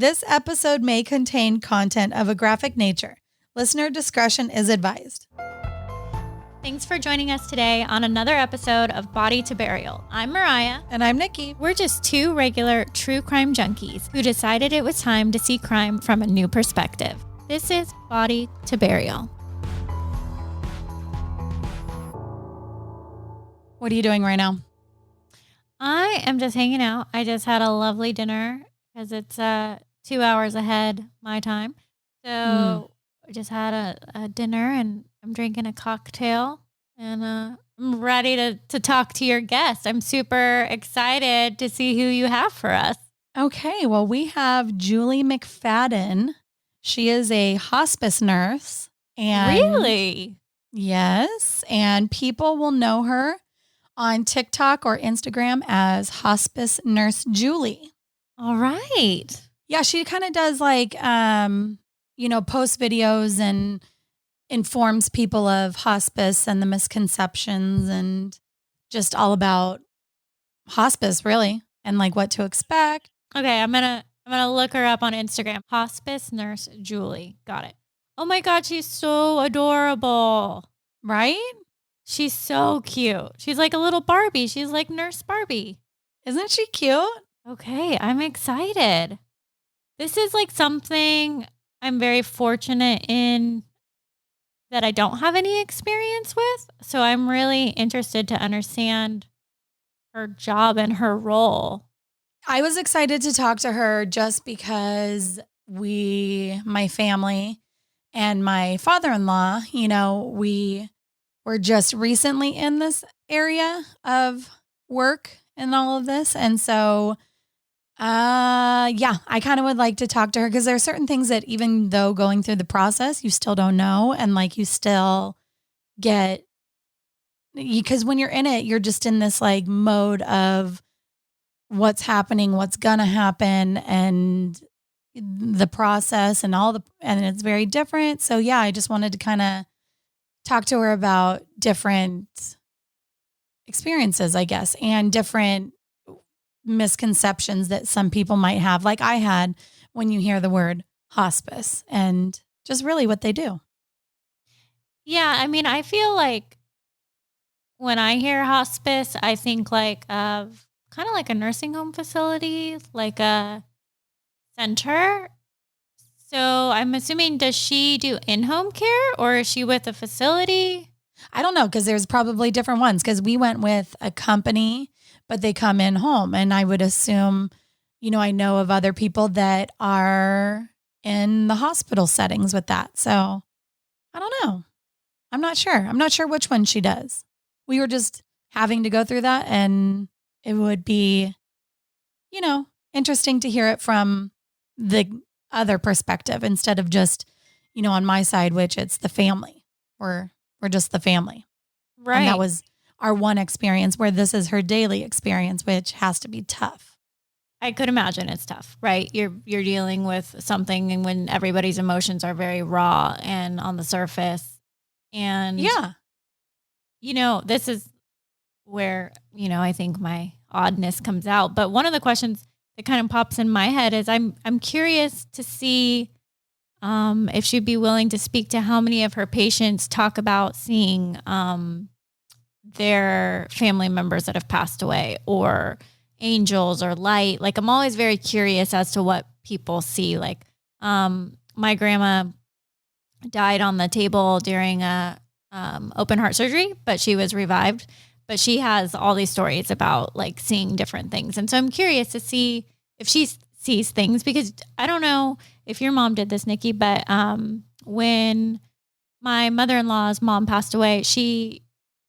This episode may contain content of a graphic nature. Listener discretion is advised. Thanks for joining us today on another episode of Body to Burial. I'm Mariah. And I'm Nikki. We're just two regular true crime junkies who decided it was time to see crime from a new perspective. This is Body to Burial. What are you doing right now? I am just hanging out. I just had a lovely dinner because it's 2 hours ahead my time. So I just had a dinner and I'm drinking a cocktail and I'm ready to talk to your guest. I'm super excited to see who you have for us. Okay, well, we have Julie McFadden. She is a hospice nurse. And Really? Yes, and people will know her on TikTok or Instagram as Hospice Nurse Julie. All right. Yeah, she kind of does like, post videos and informs people of hospice and the misconceptions and just all about hospice, really, and like what to expect. Okay, I'm gonna look her up on Instagram. Hospice Nurse Julie. Got it. Oh my God, she's so adorable. Right? She's so cute. She's like a little Barbie. She's like Nurse Barbie. Isn't she cute? Okay, I'm excited. This is like something I'm very fortunate in that I don't have any experience with. So I'm really interested to understand her job and her role. I was excited to talk to her just because my family and my father-in-law, we were just recently in this area of work and all of this. And so, I kind of would like to talk to her because there are certain things that even though going through the process, you still don't know. And like you still because when you're in it, you're just in this like mode of what's happening, what's going to happen, and the process and and it's very different. So yeah, I just wanted to kind of talk to her about different experiences, I guess, and different misconceptions that some people might have, like I had when you hear the word hospice and just really what they do. Yeah, I mean, I feel like when I hear hospice, I think like of kind of like a nursing home facility, like a center. So I'm assuming, does she do in-home care or is she with a facility? I don't know, because there's probably different ones, because we went with a company, but they come in home. And I would assume, I know of other people that are in the hospital settings with that. So I don't know. I'm not sure. I'm not sure which one she does. We were just having to go through that, and it would be, interesting to hear it from the other perspective instead of just, on my side, which it's the family. We're just the family. Right. And that was our one experience, where this is her daily experience, which has to be tough. I could imagine it's tough, right? You're dealing with something and when everybody's emotions are very raw and on the surface. And yeah, this is where, I think my oddness comes out. But one of the questions that kind of pops in my head is I'm curious to see if she'd be willing to speak to how many of her patients talk about seeing their family members that have passed away, or angels or light. Like, I'm always very curious as to what people see. Like, my grandma died on the table during a open heart surgery, but she was revived. But she has all these stories about like seeing different things. And so I'm curious to see if she sees things, because I don't know if your mom did this, Nikki, but when my mother-in-law's mom passed away, a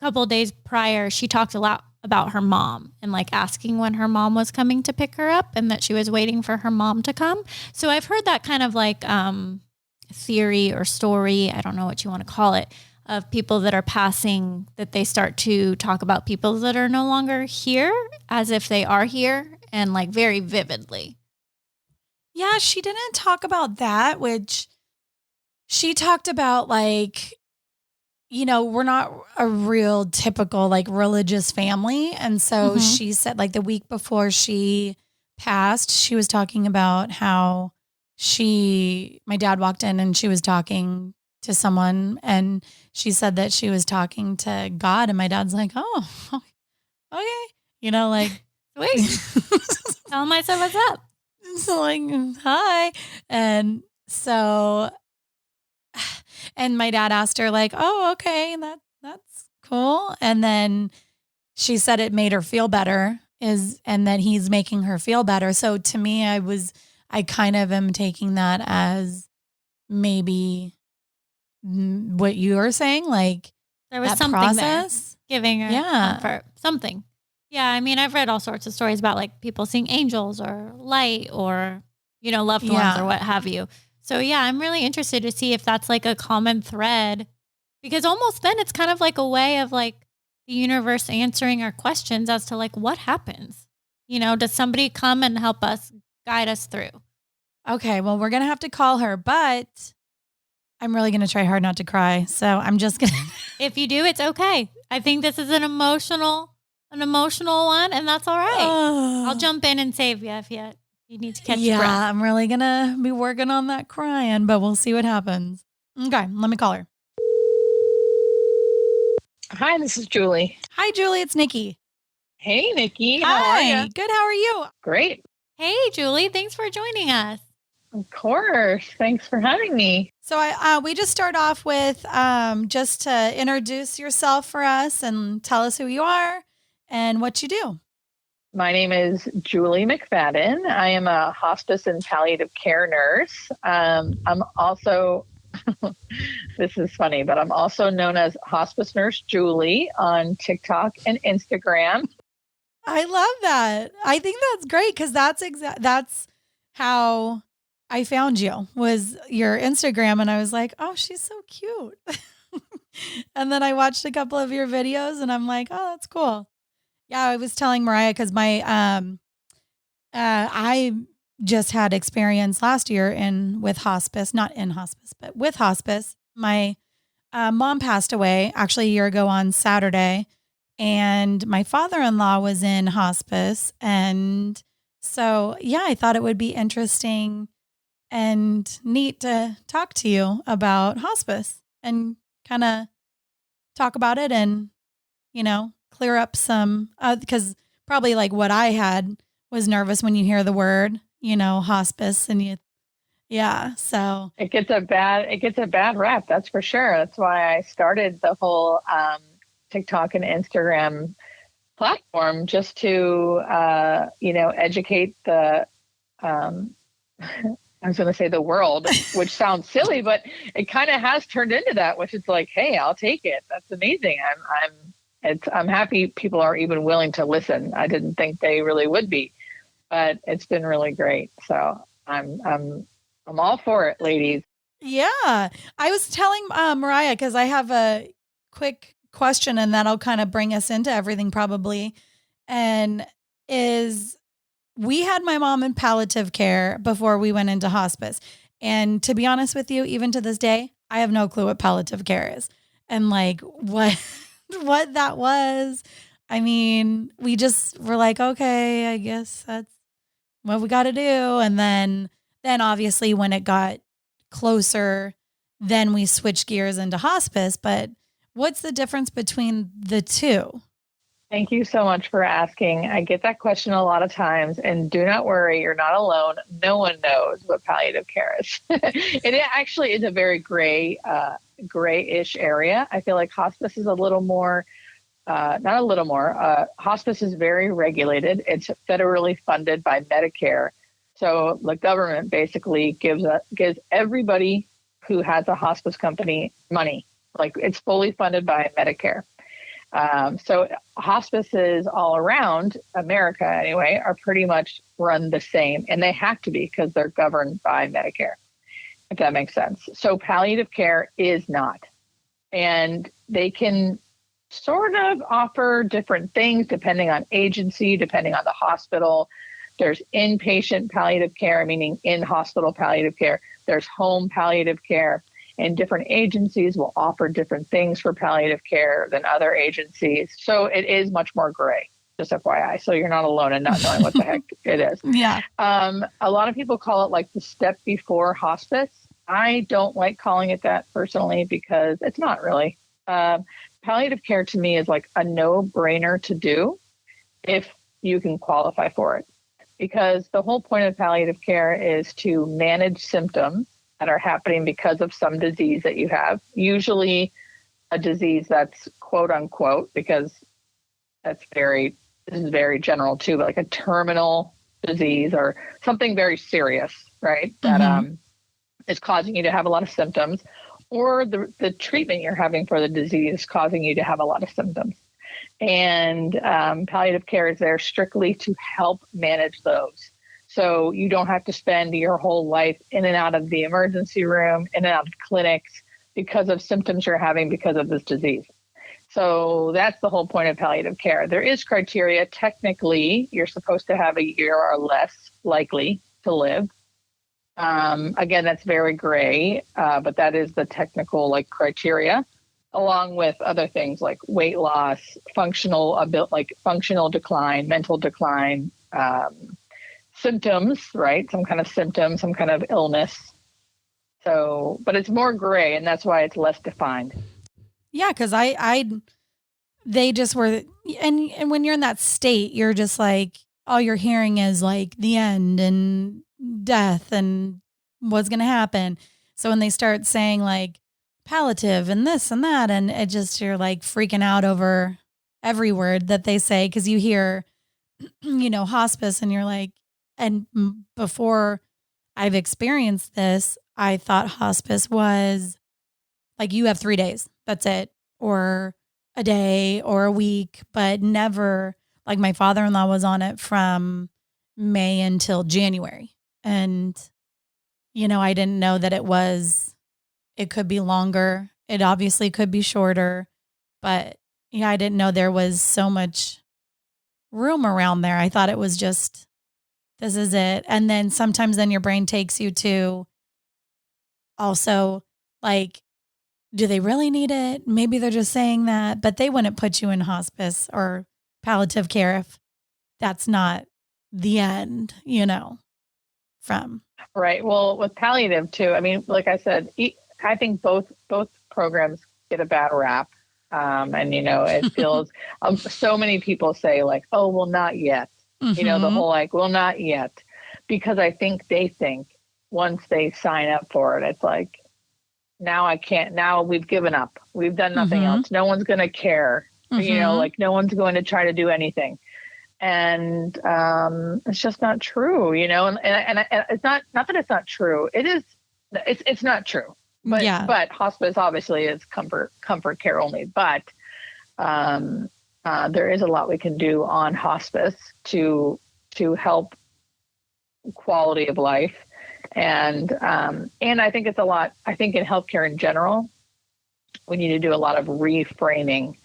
couple of days prior, she talked a lot about her mom and like asking when her mom was coming to pick her up and that she was waiting for her mom to come. So I've heard that kind of like theory or story, I don't know what you want to call it, of people that are passing, that they start to talk about people that are no longer here as if they are here, and like very vividly. Yeah, she didn't talk about that, which she talked about like, we're not a real typical like religious family. And so she said like the week before she passed, she was talking about how my dad walked in and she was talking to someone and she said that she was talking to God. And my dad's like, oh, okay. Like, Sweet. Tell him I said, what's up? So like, hi. And so, and my dad asked her like, oh, okay, that's cool. And then she said it made her feel better and that he's making her feel better. So to me, I kind of am taking that as maybe what you are saying, like there was that something process there giving her comfort, something. Yeah. I mean, I've read all sorts of stories about like people seeing angels or light or, loved ones or what have you. So yeah, I'm really interested to see if that's like a common thread, because almost then it's kind of like a way of like the universe answering our questions as to like what happens. Does somebody come and help us guide us through? Okay, well, we're going to have to call her, but I'm really going to try hard not to cry. So I'm just going to. If you do, it's okay. I think this is an emotional one, and that's all right. I'll jump in and save you if you need to catch your breath. Yeah, I'm really going to be working on that crying, but we'll see what happens. Okay, let me call her. Hi, this is Julie. Hi, Julie. It's Nikki. Hey, Nikki. Hi. How are you? Good. How are you? Great. Hey, Julie. Thanks for joining us. Of course. Thanks for having me. So we just start off with just to introduce yourself for us and tell us who you are and what you do. My name is Julie McFadden. I am a hospice and palliative care nurse. I'm also, this is funny, but I'm also known as Hospice Nurse Julie on TikTok and Instagram. I love that. I think that's great because that's how I found you, was your Instagram, and I was like, oh, she's so cute. And then I watched a couple of your videos and I'm like, oh, that's cool. Yeah, I was telling Mariah because I just had experience last year with hospice, not in hospice, but with hospice. My mom passed away actually a year ago on Saturday, and my father-in-law was in hospice. And so, yeah, I thought it would be interesting and neat to talk to you about hospice and kind of talk about it and, clear up some, because probably like what I had was nervous when you hear the word, hospice and so it gets a bad rap. That's for sure. That's why I started the whole TikTok and Instagram platform, just to, educate the, I was going to say the world, which sounds silly, but it kind of has turned into that, which is like, hey, I'll take it. That's amazing. I'm happy people are even willing to listen. I didn't think they really would be, but it's been really great. So I'm all for it, ladies. Yeah. I was telling Mariah, because I have a quick question and that'll kind of bring us into everything probably. And we had my mom in palliative care before we went into hospice. And to be honest with you, even to this day, I have no clue what palliative care is and like what that was. I mean, we just were like, okay, I guess that's what we got to do. And then obviously when it got closer, then we switched gears into hospice. But what's the difference between the two? Thank you so much for asking. I get that question a lot of times, and do not worry, you're not alone. No one knows what palliative care is. It actually is a very grayish area. I feel like hospice is a little more, hospice is very regulated. It's federally funded by Medicare. So the government basically gives everybody who has a hospice company money. Like it's fully funded by Medicare. So hospices all around America, anyway, are pretty much run the same, and they have to be because they're governed by Medicare, if that makes sense. So palliative care is not, and they can sort of offer different things depending on agency, depending on the hospital. There's inpatient palliative care, meaning in-hospital palliative care. There's home palliative care. And different agencies will offer different things for palliative care than other agencies. So it is much more gray. just FYI. So you're not alone in not knowing what the heck it is. Yeah. A lot of people call it like the step before hospice. I don't like calling it that personally because it's not really. Palliative care to me is like a no-brainer to do if you can qualify for it. Because the whole point of palliative care is to manage symptoms that are happening because of some disease that you have, usually a disease that's quote unquote, because this is very general too, but like a terminal disease or something very serious, right? That is causing you to have a lot of symptoms, or the treatment you're having for the disease is causing you to have a lot of symptoms. And palliative care is there strictly to help manage those. So you don't have to spend your whole life in and out of the emergency room, in and out of clinics because of symptoms you're having because of this disease. So that's the whole point of palliative care. There is criteria. Technically, you're supposed to have a year or less likely to live. Again, that's very gray, but that is the technical criteria, along with other things like weight loss, functional decline, mental decline, symptoms, right? Some kind of symptom, some kind of illness. So, but it's more gray, and that's why it's less defined. Yeah, because they just were, and when you're in that state, you're just like, all you're hearing is like the end and death and what's going to happen. So when they start saying like palliative and this and that, and it just, you're like freaking out over every word that they say, because you hear, hospice, and you're like, and before I've experienced this, I thought hospice was like, you have 3 days, that's it, or a day or a week, but never, like my father-in-law was on it from May until January. And, I didn't know that it could be longer. It obviously could be shorter, but I didn't know there was so much room around there. I thought it was just, this is it. And then sometimes your brain takes you to also like, do they really need it? Maybe they're just saying that, but they wouldn't put you in hospice or palliative care if that's not the end, from. Right. Well, with palliative too, I mean, like I said, I think both programs get a bad rap. And, it feels, so many people say like, oh, well, not yet. Mm-hmm. The whole well, not yet. Because I think they think once they sign up for it, it's like, now I can't, now we've given up. We've done nothing else. No one's going to care. No one's going to try to do anything. And it's just not true, and it's not that it's not true. It is, it's not true. But, yeah. But hospice obviously is comfort care only. But there is a lot we can do on hospice to help quality of life. And I think it's a lot, I think in healthcare in general, we need to do a lot of reframing.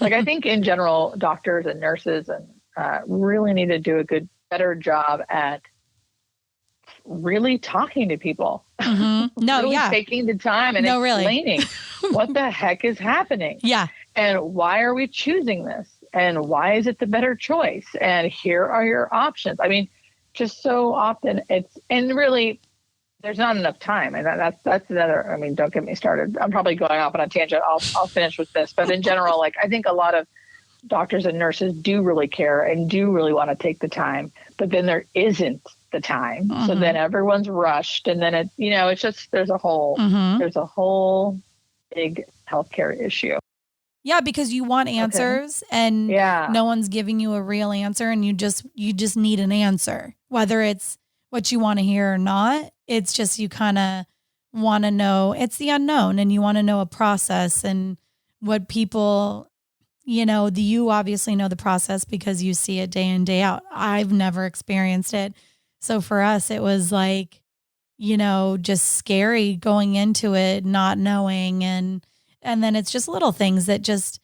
I think in general, doctors and nurses and really need to do a better job at really talking to people. Mm-hmm. No, really yeah. taking the time and explaining what the heck is happening. Yeah. And why are we choosing this? And why is it the better choice? And here are your options. I mean, just so often and really there's not enough time. And that's another, I mean, don't get me started. I'm probably going off on a tangent. I'll finish with this. But in general, I think a lot of doctors and nurses do really care and do really want to take the time, but then there isn't the time. Mm-hmm. So then everyone's rushed. And then it's just, there's a whole big healthcare issue. Yeah. Because you want answers and no one's giving you a real answer, and you just need an answer, whether it's what you want to hear or not. It's just, you kind of want to know, it's the unknown, and you want to know a process and what people, you obviously know the process because you see it day in, day out. I've never experienced it. So for us, it was like, just scary going into it, not knowing. And then it's just little things that just,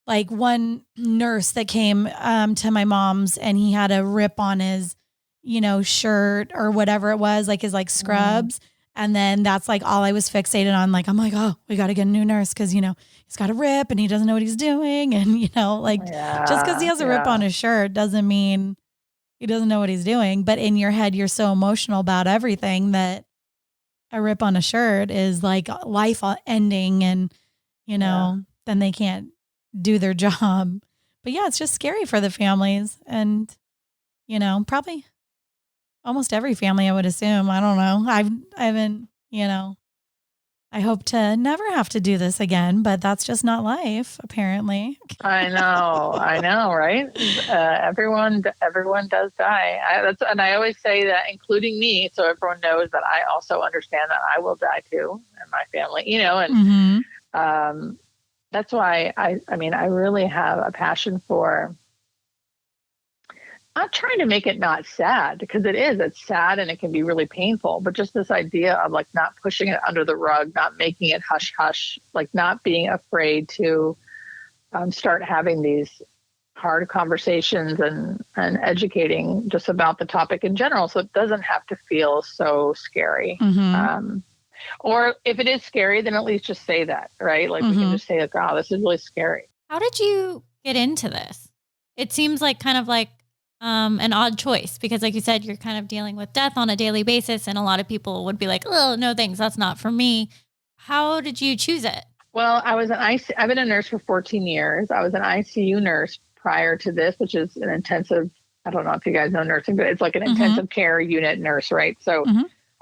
like one nurse that came to my mom's, and he had a rip on his, shirt or whatever it was, like his scrubs. And then that's like all I was fixated on. Like, I'm like, oh, we got to get a new nurse because, he's got a rip and he doesn't know what he's doing. And, like just because he has a rip on his shirt doesn't mean he doesn't know what he's doing. But in your head, you're so emotional about everything that a rip on a shirt is like life ending and, then they can't do their job. But yeah, it's just scary for the families and, probably almost every family, I would assume. I don't know. I haven't, I hope to never have to do this again, but that's just not life, apparently. I know, right? Everyone does die. And I always say that, including me, so everyone knows that I also understand that I will die too, and my family, and that's why I really have a passion for. I'm trying to make it not sad because it's sad and it can be really painful, but just this idea of like not pushing it under the rug, not making it hush hush, like not being afraid to start having these hard conversations and educating just about the topic in general. So it doesn't have to feel so scary. Or if it is scary, then at least just say that, right? Like we can just say like, oh, this is really scary. How did you get into this? It seems like kind of like an odd choice because like you said, you're kind of dealing with death on a daily basis. And a lot of people would be like, oh, no, thanks. That's not for me. How did you choose it? Well, I've been a nurse for 14 years. I was an ICU nurse prior to this, which is an intensive, I don't know if you guys know nursing, but it's like an intensive care unit nurse, right? So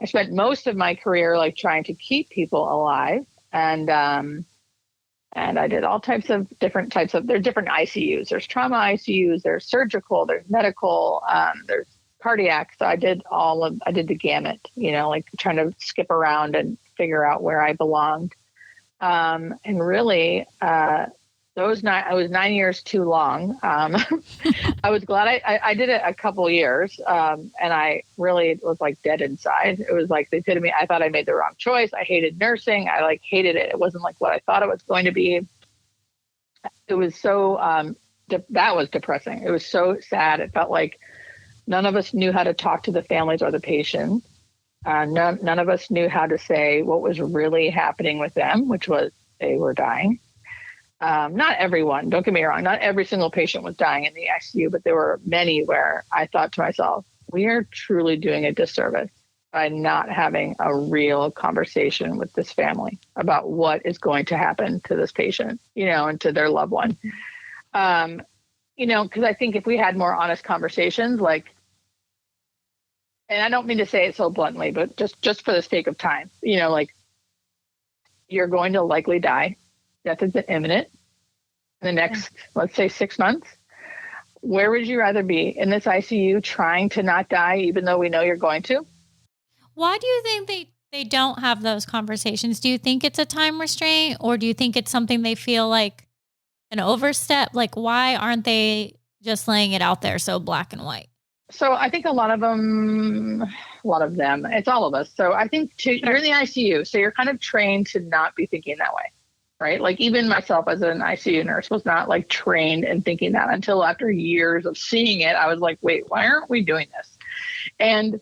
I spent most of my career like trying to keep people alive. And I did all different types of, there are different ICUs. There's trauma ICUs, there's surgical, there's medical, there's cardiac. So I did the gamut, like trying to skip around and figure out where I belonged. And really, I was 9 years too long. I was glad I did it a couple of years. And I really was like dead inside. It was like the epitome. I thought I made the wrong choice. I hated nursing. I like hated it. It wasn't like what I thought it was going to be. It was so, that was depressing. It was so sad. It felt like none of us knew how to talk to the families or the patients. None of us knew how to say what was really happening with them, which was they were dying. Not everyone, don't get me wrong, not every single patient was dying in the ICU, but there were many where I thought to myself, we are truly doing a disservice by not having a real conversation with this family about what is going to happen to this patient, and to their loved one. Because I think if we had more honest conversations, like, and I don't mean to say it so bluntly, but just for the sake of time, like you're going to likely die. Death is imminent in the next, let's say 6 months. Where would you rather be? In this ICU trying to not die, even though we know you're going to? Why do you think they don't have those conversations? Do you think it's a time restraint or do you think it's something they feel like an overstep? Like, why aren't they just laying it out there so black and white? So I think a lot of them, it's all of us. So I think you're in the ICU, so you're kind of trained to not be thinking that way. Right? Like even myself as an ICU nurse was not like trained in thinking that until after years of seeing it. I was like, wait, why aren't we doing this? And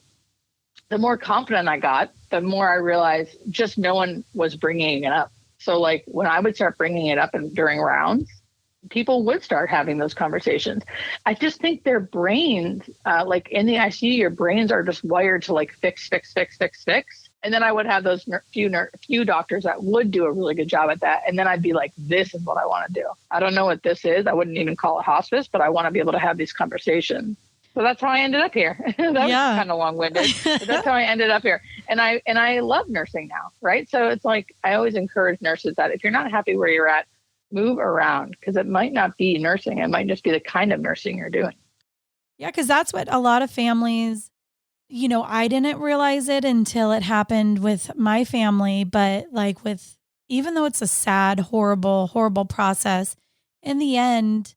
the more confident I got, the more I realized just no one was bringing it up. So like when I would start bringing it up during rounds, people would start having those conversations. I just think their brains, like in the ICU, your brains are just wired to like fix. And then I would have those few doctors that would do a really good job at that. And then I'd be like, this is what I want to do. I don't know what this is. I wouldn't even call it hospice, but I want to be able to have these conversations. So that's how I ended up here. That was kind of long-winded, but that's how I ended up here. And I love nursing now, right? So it's like, I always encourage nurses that if you're not happy where you're at, move around because it might not be nursing. It might just be the kind of nursing you're doing. Yeah, because that's what a lot of families, I didn't realize it until it happened with my family, but like even though it's a sad, horrible, horrible process, in the end,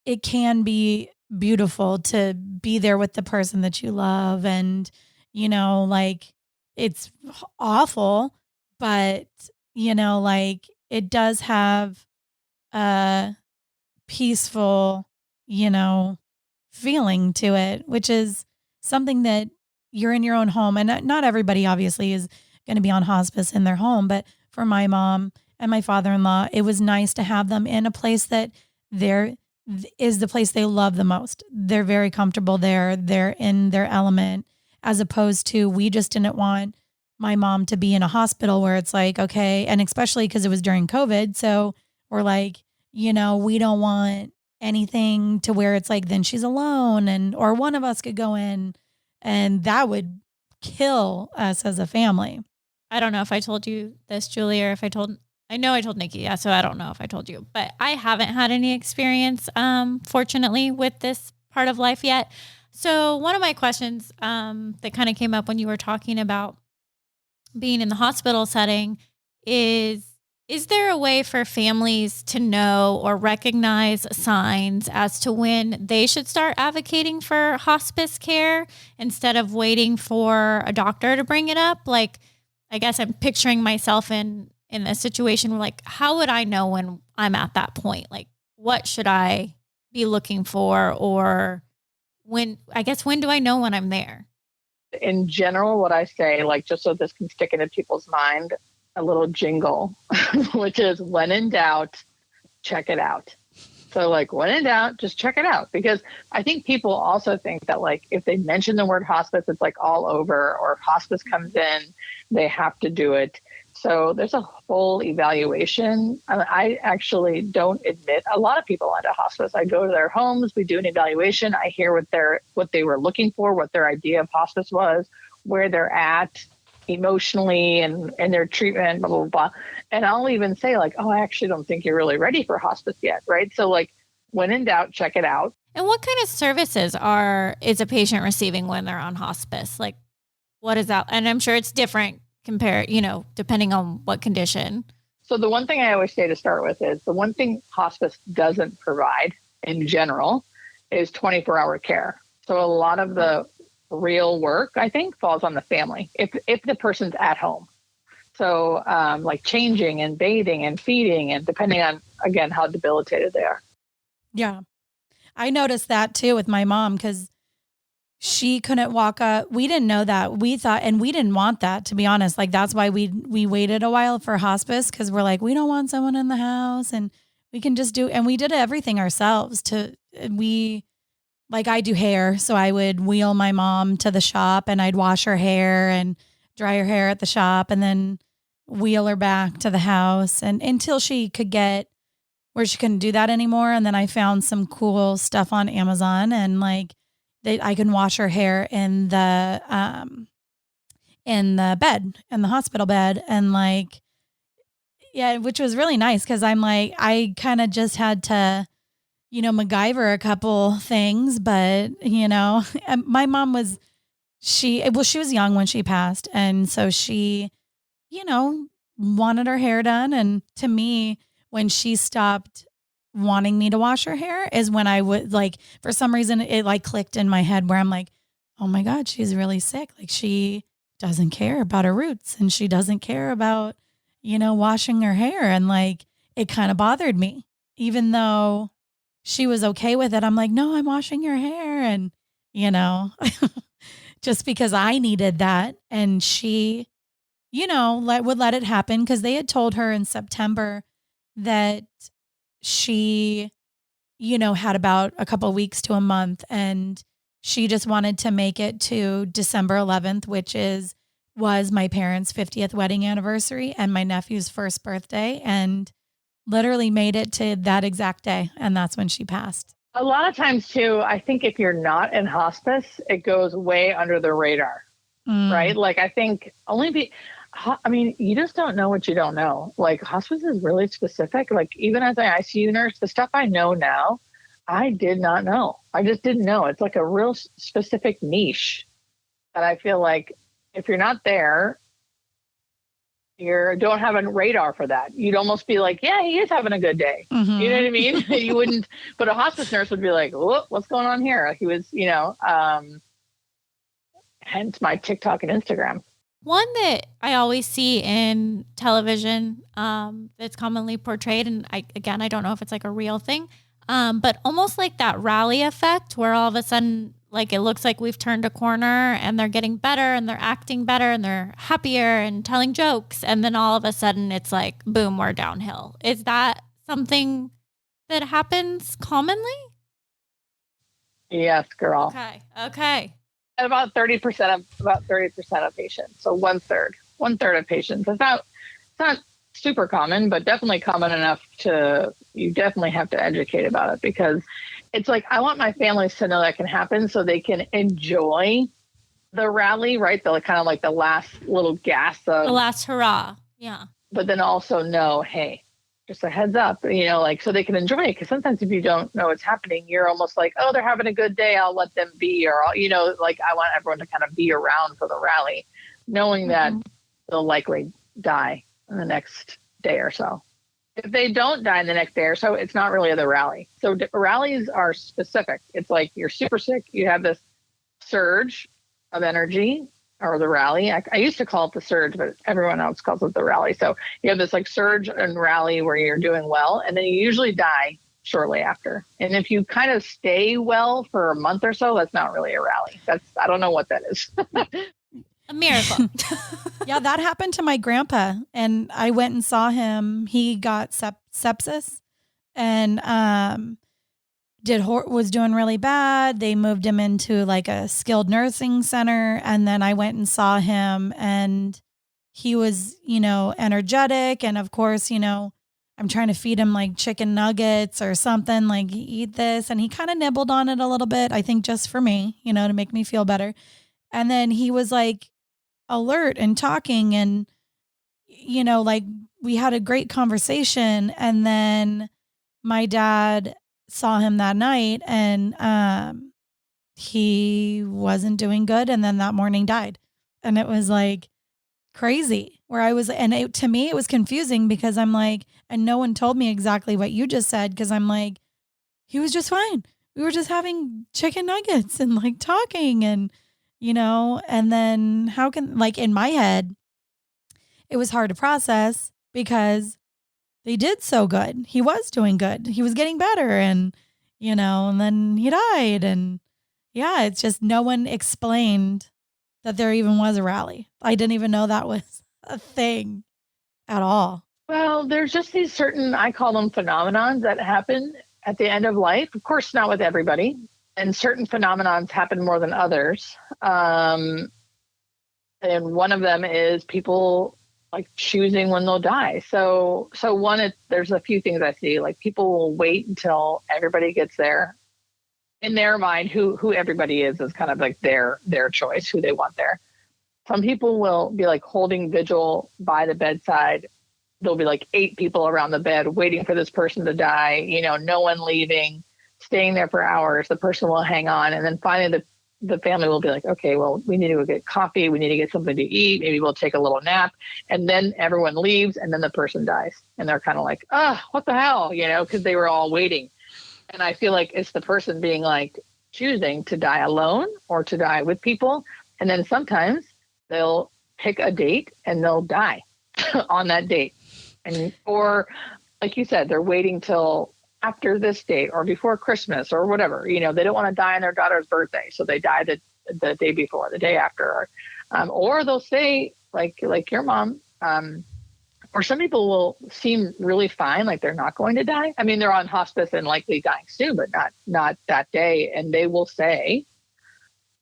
it can be beautiful to be there with the person that you love. And, like it's awful, but, like it does have a peaceful, feeling to it, which is something that, you're in your own home, and not everybody obviously is going to be on hospice in their home, but for my mom and my father-in-law, it was nice to have them in a place that is the place they love the most. They're very comfortable there. They're in their element, as opposed to, we just didn't want my mom to be in a hospital where it's like, okay. And especially because it was during COVID. So we're like, we don't want anything to where it's like, then she's alone, or one of us could go in, and that would kill us as a family. I don't know if I told you this, Julie, or if I know I told Nikki. Yeah. So I don't know if I told you, but I haven't had any experience, fortunately, with this part of life yet. So one of my questions, that kind of came up when you were talking about being in the hospital setting is there a way for families to know or recognize signs as to when they should start advocating for hospice care instead of waiting for a doctor to bring it up? Like, I guess I'm picturing myself in a situation where, like, how would I know when I'm at that point? Like, what should I be looking for? Or when do I know when I'm there? In general, what I say, like, just so this can stick into people's mind, a little jingle, which is, when in doubt, check it out. So, like, when in doubt, just check it out. Because I think people also think that, like, if they mention the word hospice, it's like all over, or if hospice comes in, they have to do it. So there's a full evaluation. I actually don't admit a lot of people onto hospice. I go to their homes, we do an evaluation. I hear what they were looking for, what their idea of hospice was, where they're at emotionally and their treatment, blah, blah, blah. And I'll even say, like, oh, I actually don't think you're really ready for hospice yet. Right. So, like, when in doubt, check it out. And what kind of services is a patient receiving when they're on hospice? Like, what is that? And I'm sure it's different depending on what condition. So the one thing I always say to start with is, the one thing hospice doesn't provide in general is 24-hour care. So a lot of the real work, I think, falls on the family if the person's at home. So like changing and bathing and feeding, and depending on, again, how debilitated they are. Yeah. I noticed that too with my mom, because she couldn't walk up. We didn't know that. We thought, and we didn't want that, to be honest. Like, that's why we waited a while for hospice, because we're like, we don't want someone in the house, and we can just and we did everything ourselves. Like, I do hair. So I would wheel my mom to the shop, and I'd wash her hair and dry her hair at the shop, and then wheel her back to the house, and until she could get where she couldn't do that anymore. And then I found some cool stuff on Amazon, and like, I can wash her hair in the bed, in the hospital bed. And like, yeah, which was really nice, because I'm like, I kind of just had to, MacGyver a couple things. But, my mom she was young when she passed. And so she, wanted her hair done. And to me, when she stopped wanting me to wash her hair is when I would, like, for some reason it like clicked in my head where I'm like, oh my God, she's really sick. Like, she doesn't care about her roots, and she doesn't care about, washing her hair. And like, it kind of bothered me, even though she was okay with it. I'm like, no, I'm washing your hair. And, just because I needed that. And she, would let it happen, because they had told her in September that she, had about a couple of weeks to a month, and she just wanted to make it to December 11th, which was my parents' 50th wedding anniversary and my nephew's first birthday, and literally made it to that exact day. And that's when she passed. A lot of times too, I think if you're not in hospice, it goes way under the radar, right? Like, I think you just don't know what you don't know. Like, hospice is really specific. Like, even as an ICU nurse, the stuff I know now, I did not know. I just didn't know. It's like a real specific niche that I feel like if you're not there, you don't have a radar for that. You'd almost be like, yeah, he is having a good day. Mm-hmm. You know what I mean? You wouldn't, but a hospice nurse would be like, what's going on here? He was, hence my TikTok and Instagram. One that I always see in television that's commonly portrayed, and I don't know if it's like a real thing, but almost like that rally effect where all of a sudden, like it looks like we've turned a corner and they're getting better and they're acting better and they're happier and telling jokes. And then all of a sudden it's like, boom, we're downhill. Is that something that happens commonly? Yes, girl. Okay. About 30% of patients. So one third of patients. It's not super common, but definitely common enough you definitely have to educate about it, because it's like, I want my families to know that can happen so they can enjoy the rally, right? The kind of like the last little gasp of the last hurrah. Yeah. But then also know, hey, just a heads up, like, so they can enjoy it. Because sometimes if you don't know what's happening, you're almost like, oh, they're having a good day, I'll let them be. Or, like, I want everyone to kind of be around for the rally, knowing that they'll likely die in the next day or so. If they don't die in the next day or so, it's not really the rally. So rallies are specific. It's like you're super sick. You have this surge of energy, or the rally. I used to call it the surge, but everyone else calls it the rally. So you have this like surge and rally where you're doing well, and then you usually die shortly after. And if you kind of stay well for a month or so, that's not really a rally. I don't know what that is. A miracle. Yeah, that happened to my grandpa, and I went and saw him. He got sepsis, and was doing really bad. They moved him into like a skilled nursing center, and then I went and saw him, and he was, energetic, and of course, I'm trying to feed him like chicken nuggets or something, like, eat this, and he kind of nibbled on it a little bit, I think just for me, to make me feel better. And then he was like alert and talking, and like we had a great conversation. And then my dad saw him that night, and he wasn't doing good, and then that morning died. And it was like crazy, where I was, and to me it was confusing, because I'm like, and no one told me exactly what you just said, because I'm like, he was just fine, we were just having chicken nuggets and like talking, and and then how can, like, in my head it was hard to process, because they did so good. He was doing good. He was getting better, and and then he died. And yeah, it's just, no one explained that there even was a rally. I didn't even know that was a thing at all. Well, there's just these certain, I call them phenomenons, that happen at the end of life. Of course, not with everybody. And certain phenomenons happen more than others. And one of them is people like choosing when they'll die. So there's a few things I see, like people will wait until everybody gets there. In their mind, who everybody is kind of like their choice, who they want there. Some people will be like holding vigil by the bedside. There'll be like 8 people around the bed waiting for this person to die, no one leaving, staying there for hours. The person will hang on. And then finally the family will be like, okay, well, we need to go get coffee. We need to get something to eat. Maybe we'll take a little nap. And then everyone leaves, and then the person dies. And they're kind of like, what the hell, because they were all waiting. And I feel like it's the person being like choosing to die alone or to die with people. And then sometimes they'll pick a date and they'll die on that date. Or like you said, they're waiting till after this date or before Christmas or whatever. They don't want to die on their daughter's birthday, so they die the day before, the day after. Or they'll say, like your mom, or some people will seem really fine, like they're not going to die. I mean, they're on hospice and likely dying soon, but not that day. And they will say,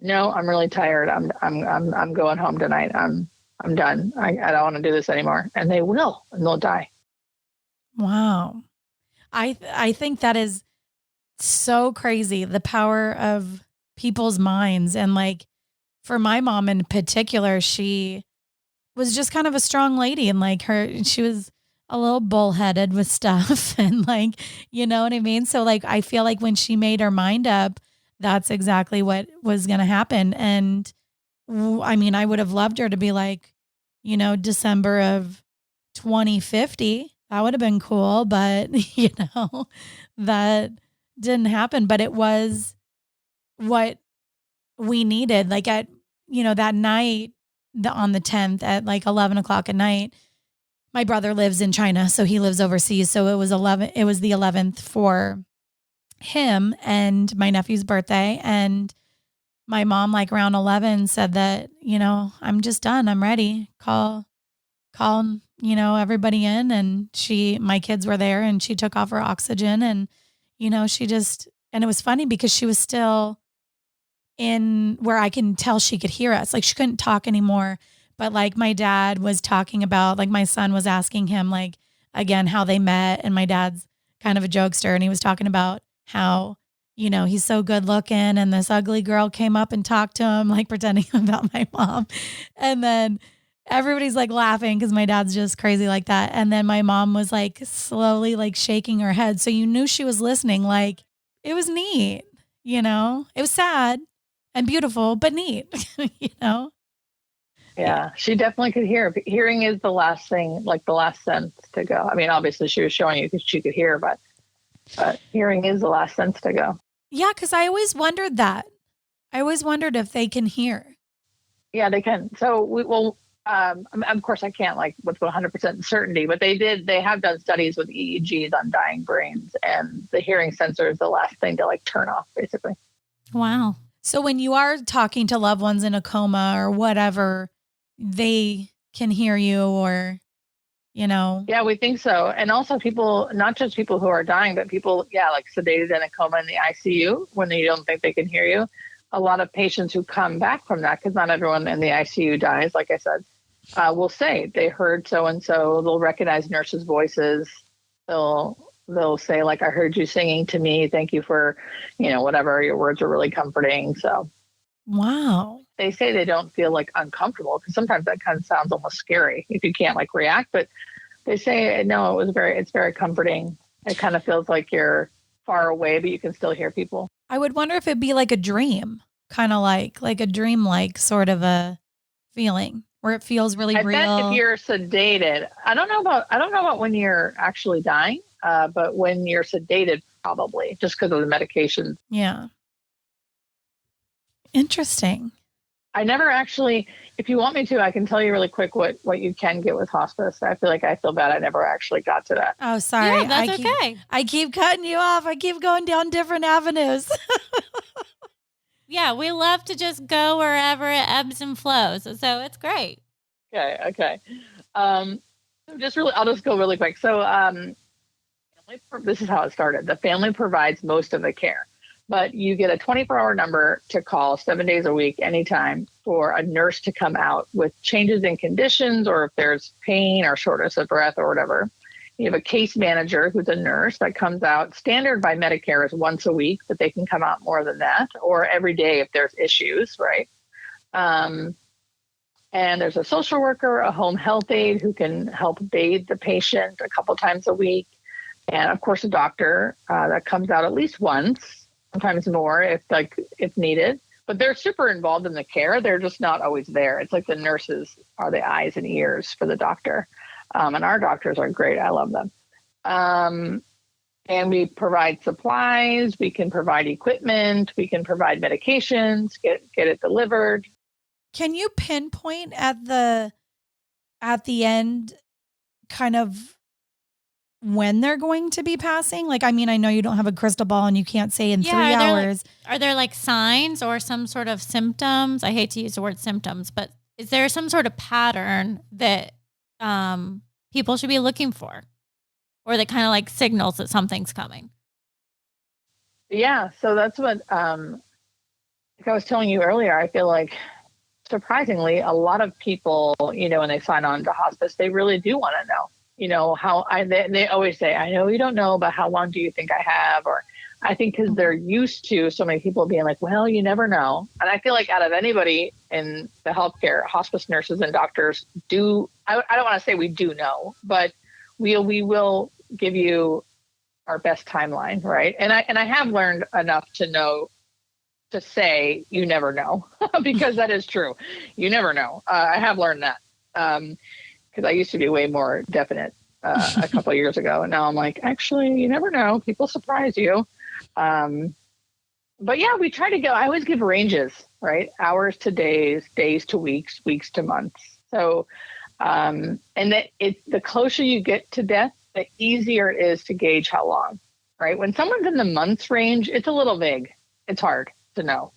"No, I'm really tired. I'm going home tonight. I'm done. I don't want to do this anymore." And they will, and they'll die. Wow. I think that is so crazy, the power of people's minds. And like, for my mom in particular, she was just kind of a strong lady, and like she was a little bullheaded with stuff, and like, you know what I mean? So like, I feel like when she made her mind up, that's exactly what was going to happen. And I mean, I would have loved her to be like, December of 2050. That would have been cool, but that didn't happen. But it was what we needed. Like at, that night, on the 10th at like 11 o'clock at night, my brother lives in China, so he lives overseas. So it was the 11th for him and my nephew's birthday. And my mom, like around 11, said that, I'm just done. I'm ready. Call, everybody in. And my kids were there and she took off her oxygen and, and it was funny because she was still in where I can tell she could hear us. Like she couldn't talk anymore. But like my dad was talking about, like my son was asking him, like, again, how they met. And my dad's kind of a jokester. And he was talking about how, he's so good looking. And this ugly girl came up and talked to him, like pretending about my mom. And then everybody's like laughing because my dad's just crazy like that. And then my mom was like slowly like shaking her head. So you knew she was listening. Like it was neat, it was sad and beautiful, but neat, Yeah, she definitely could hear. Hearing is the last thing, like the last sense to go. I mean, obviously she was showing you because she could hear, but hearing is the last sense to go. Yeah, because I always wondered that. I always wondered if they can hear. Yeah, they can. So of course I can't like with 100% certainty, but they have done studies with EEGs on dying brains, and the hearing sensor is the last thing to like turn off, basically. Wow. So when you are talking to loved ones in a coma or whatever, they can hear you or, Yeah, we think so. And also people, not just people who are dying, but people, like sedated in a coma in the ICU when you don't think they can hear you. A lot of patients who come back from that, because not everyone in the ICU dies, like I said, will say they heard so-and-so. They'll recognize nurses' voices. They'll say, like, I heard you singing to me. Thank you for, whatever. Your words are really comforting. So, wow. They say they don't feel like uncomfortable, because sometimes that kind of sounds almost scary if you can't like react. But they say, no, it's very comforting. It kind of feels like you're far away, but you can still hear people. I would wonder if it'd be like a dream, kind of like a dream-like sort of a feeling where it feels really real. I bet if you're sedated, I don't know about when you're actually dying, but when you're sedated, probably just because of the medications. Yeah. Interesting. I never actually, if you want me to, I can tell you really quick what you can get with hospice. I feel bad I never actually got to that. Oh, sorry. Yeah, that's okay. I keep cutting you off. I keep going down different avenues. Yeah, we love to just go wherever it ebbs and flows. So it's great. Okay. I'll just go really quick. So this is how it started. The family provides most of the care, but you get a 24-hour number to call 7 days a week, anytime, for a nurse to come out with changes in conditions, or if there's pain or shortness of breath or whatever. You have a case manager who's a nurse that comes out. Standard by Medicare is once a week, but they can come out more than that, or every day if there's issues, right? And there's a social worker, a home health aide who can help bathe the patient a couple times a week. And of course, a doctor that comes out at least once, sometimes more if needed. But they're super involved in the care. They're just not always there. It's like the nurses are the eyes and ears for the doctor. And our doctors are great. I love them. And we provide supplies. We can provide equipment. We can provide medications, get it delivered. Can you pinpoint at the end kind of when they're going to be passing? Like, I mean, I know you don't have a crystal ball and you can't say in 3 hours. Are there like signs or some sort of symptoms? I hate to use the word symptoms, but is there some sort of pattern that people should be looking for, or that kind of like signals that something's coming? Yeah. So that's what, like I was telling you earlier, I feel like surprisingly, a lot of people, when they sign on to hospice, they really do want to know, how they always say, I know you don't know, but how long do you think I have? Or I think because they're used to so many people being like, well, you never know. And I feel like out of anybody in the healthcare, hospice nurses and doctors do, I don't want to say we do know, but we will give you our best timeline, right? And I have learned enough to know to say you never know, because that is true. You never know. I have learned that because I used to be way more definite a couple of years ago. And now I'm like, actually, you never know. People surprise you. But yeah, we try to go. I always give ranges, right? Hours to days, days to weeks, weeks to months. So, and that the closer you get to death, the easier it is to gauge how long, right? When someone's in the months range, it's a little vague. It's hard to know.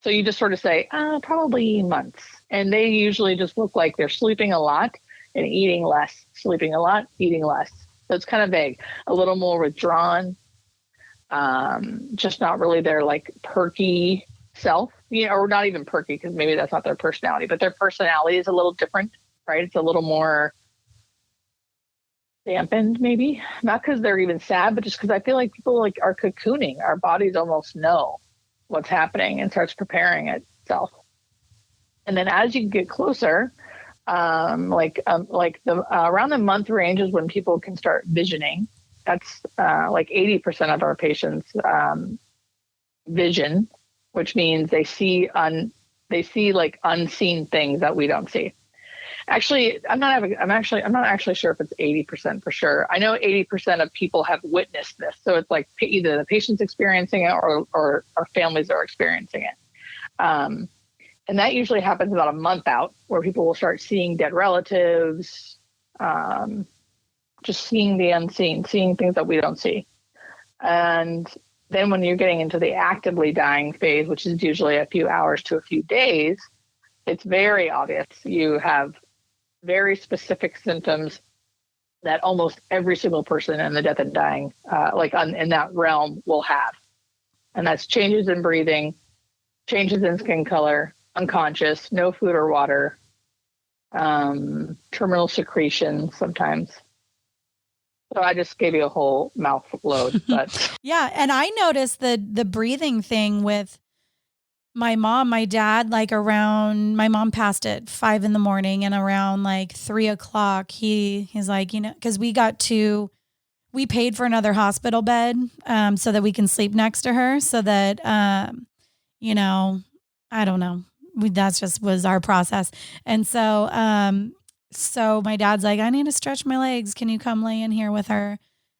So you just sort of say, probably months. And they usually just look like they're sleeping a lot and eating less, sleeping a lot, eating less. So it's kind of vague, a little more withdrawn, just not really their like perky self, or not even perky, because maybe that's not their personality, but their personality is a little different, right? It's a little more dampened, maybe, not because they're even sad, but just because I feel like people like are cocooning. Our bodies almost know what's happening and starts preparing itself. And then as you get closer, around the month range is when people can start visioning. That's like 80% of our patients vision, which means they see like unseen things that we don't see. Actually, I'm not actually sure if it's 80% for sure. I know 80% of people have witnessed this. So it's like either the patient's experiencing it or families are experiencing it. And that usually happens about a month out, where people will start seeing dead relatives, just seeing the unseen, seeing things that we don't see. And then when you're getting into the actively dying phase, which is usually a few hours to a few days, it's very obvious. You have very specific symptoms that almost every single person in the death and dying, in that realm, will have. And that's changes in breathing, changes in skin color, unconscious, no food or water, terminal secretion sometimes. So I just gave you a whole mouth load, but yeah. And I noticed the breathing thing with my mom, my dad, like around, my mom passed at 5 a.m, and around like 3 o'clock, he's like, cause we paid for another hospital bed, so that we can sleep next to her, so that, I don't know. That's just was our process. And so, my dad's like, I need to stretch my legs. Can you come lay in here with her?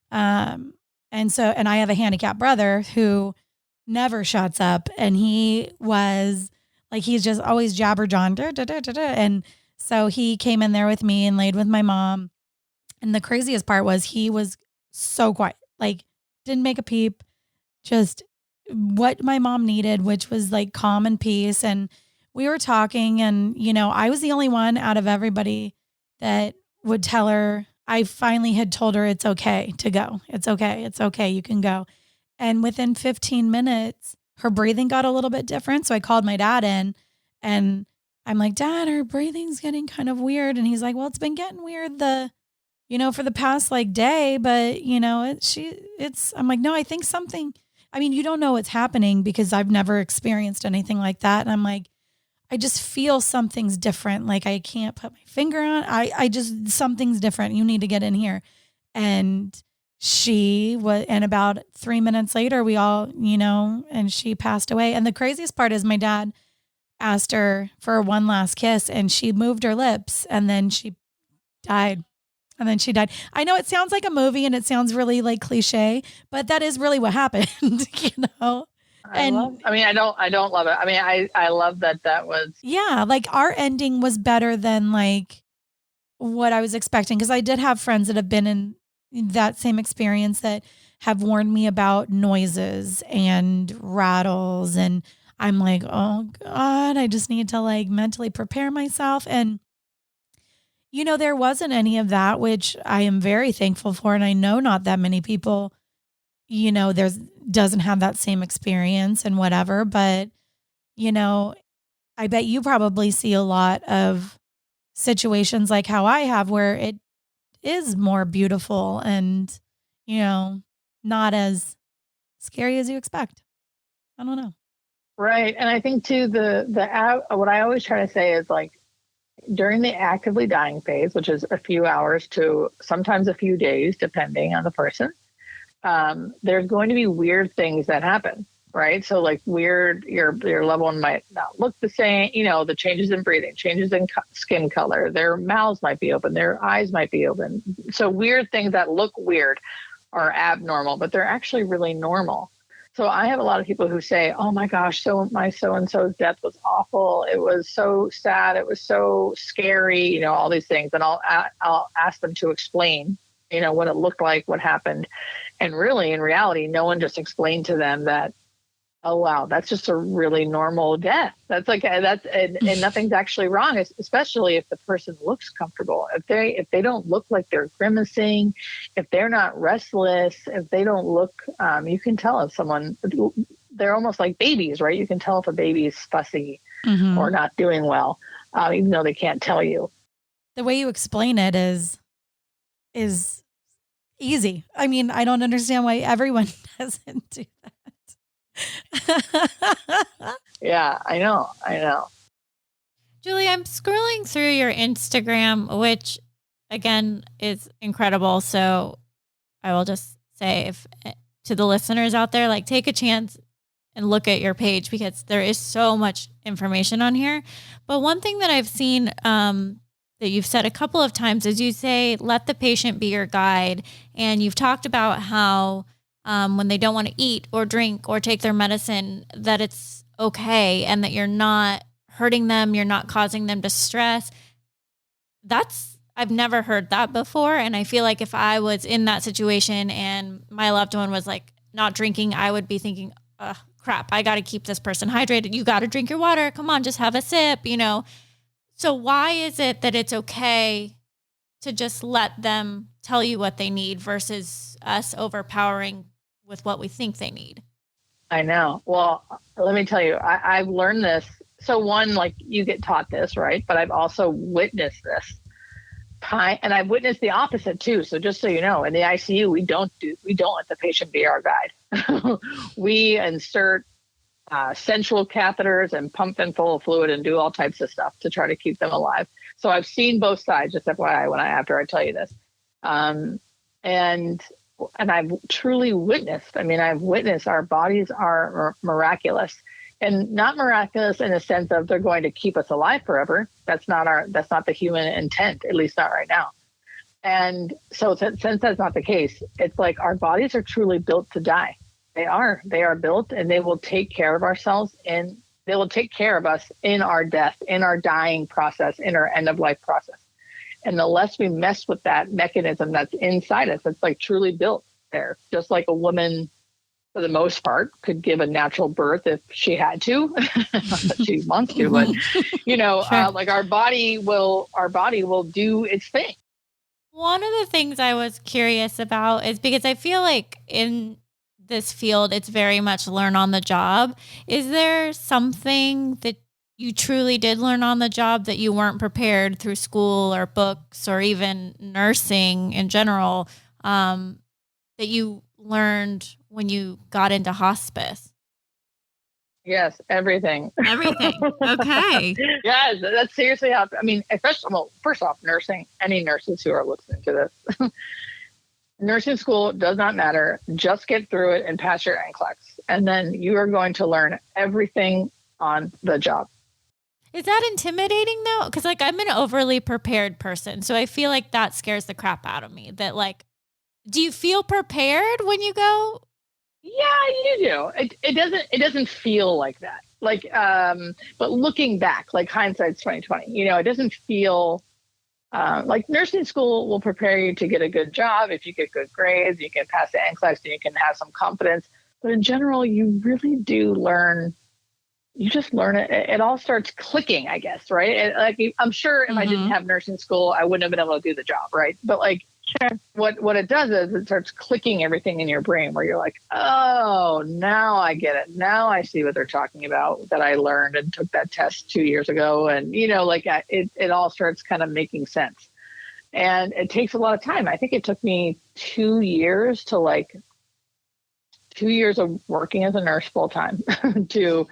And I have a handicapped brother who never shuts up. And he was like, he's just always jabberjawing. And so he came in there with me and laid with my mom. And the craziest part was he was so quiet, like didn't make a peep, just what my mom needed, which was like calm and peace. And we were talking, and, I was the only one out of everybody that would tell her. I finally had told her it's okay to go. It's okay. It's okay. You can go. And within 15 minutes, her breathing got a little bit different. So I called my dad in, and I'm like, Dad, her breathing's getting kind of weird. And he's like, well, it's been getting weird for the past like day, but I'm like, no, I think something, you don't know what's happening because I've never experienced anything like that. And I'm like, I just feel something's different. Like I can't put my finger on. I just, something's different. You need to get in here. And and about 3 minutes later, we all, and she passed away. And the craziest part is my dad asked her for one last kiss, and she moved her lips, and then she died. I know it sounds like a movie and it sounds really like cliche, but that is really what happened, I don't love it. I love that was. Yeah. Like our ending was better than like what I was expecting. Cause I did have friends that have been in that same experience that have warned me about noises and rattles. And I'm like, oh God, I just need to like mentally prepare myself. And, there wasn't any of that, which I am very thankful for. And I know not that many people, doesn't have that same experience and whatever, but, I bet you probably see a lot of situations like how I have where it is more beautiful and, not as scary as you expect. I don't know. Right. And I think too, what I always try to say is like during the actively dying phase, which is a few hours to sometimes a few days, depending on the person, there's going to be weird things that happen. Right. So like your loved one might not look the same, the changes in breathing, changes in skin color, their mouths might be open, their eyes might be open. So weird things that look weird are abnormal, but they're actually really normal. So I have a lot of people who say, oh my gosh, my so-and-so's death was awful. It was so sad. It was so scary, all these things. And I'll ask them to explain, what it looked like, what happened. And really, in reality, no one just explained to them that Oh, wow. That's just a really normal death. That's like, and nothing's actually wrong, especially if the person looks comfortable. If they don't look like they're grimacing, if they're not restless, if they don't look, you can tell if someone, they're almost like babies, right? You can tell if a baby is fussy or not doing well, even though they can't tell you. The way you explain it is easy. I mean, I don't understand why everyone doesn't do that. Yeah, I know. Julie, I'm scrolling through your Instagram, which again is incredible. So I will just say to the listeners out there, like, take a chance and look at your page because there is so much information on here. But one thing that I've seen that you've said a couple of times is you say, let the patient be your guide. And you've talked about how when they don't want to eat or drink or take their medicine, that it's okay and that you're not hurting them, you're not causing them distress. I've never heard that before. And I feel like if I was in that situation and my loved one was like not drinking, I would be thinking, crap, I got to keep this person hydrated. You got to drink your water. Come on, just have a sip, So why is it that it's okay to just let them tell you what they need versus us overpowering with what we think they need? I know. Well, let me tell you, I've learned this. So one, like, you get taught this, right? But I've also witnessed this. And I've witnessed the opposite too. So just so you know, in the ICU, we don't let the patient be our guide. We insert central catheters and pump them full of fluid and do all types of stuff to try to keep them alive. So I've seen both sides, just FYI, after I tell you this. And I've truly witnessed, I've witnessed our bodies are miraculous, and not miraculous in the sense of they're going to keep us alive forever. That's not the human intent, at least not right now. And so since that's not the case, it's like our bodies are truly built to die. They are built, and they will take care of ourselves, and they will take care of us in our death, in our dying process, in our end of life process. And the less we mess with that mechanism that's inside us, it's like truly built there. Just like a woman, for the most part, could give a natural birth if she had to. Not that she wants to, but sure. Like our body will do its thing. One of the things I was curious about is because I feel like in this field, it's very much learn on the job. Is there something that you truly did learn on the job that you weren't prepared through school or books or even nursing in general, that you learned when you got into hospice? Yes, everything. Everything. Okay. Yes, that's seriously how, first off, nursing, any nurses who are listening to this, nursing school does not matter. Just get through it and pass your NCLEX. And then you are going to learn everything on the job. Is that intimidating though? Because I'm an overly prepared person. So I feel like that scares the crap out of me. That do you feel prepared when you go? Yeah, you do. It doesn't feel like that. But looking back, like hindsight's 2020, it doesn't feel like nursing school will prepare you to get a good job. If you get good grades, you can pass the NCLEX and you can have some confidence. But in general, you really do learn. You just learn it. It all starts clicking, I guess, right? I'm sure if I didn't have nursing school, I wouldn't have been able to do the job, right? But what it does is it starts clicking everything in your brain where you're like, oh, now I get it. Now I see what they're talking about that I learned and took that test 2 years ago. And, it all starts kind of making sense. And it takes a lot of time. I think it took me 2 years to 2 years of working as a nurse full time to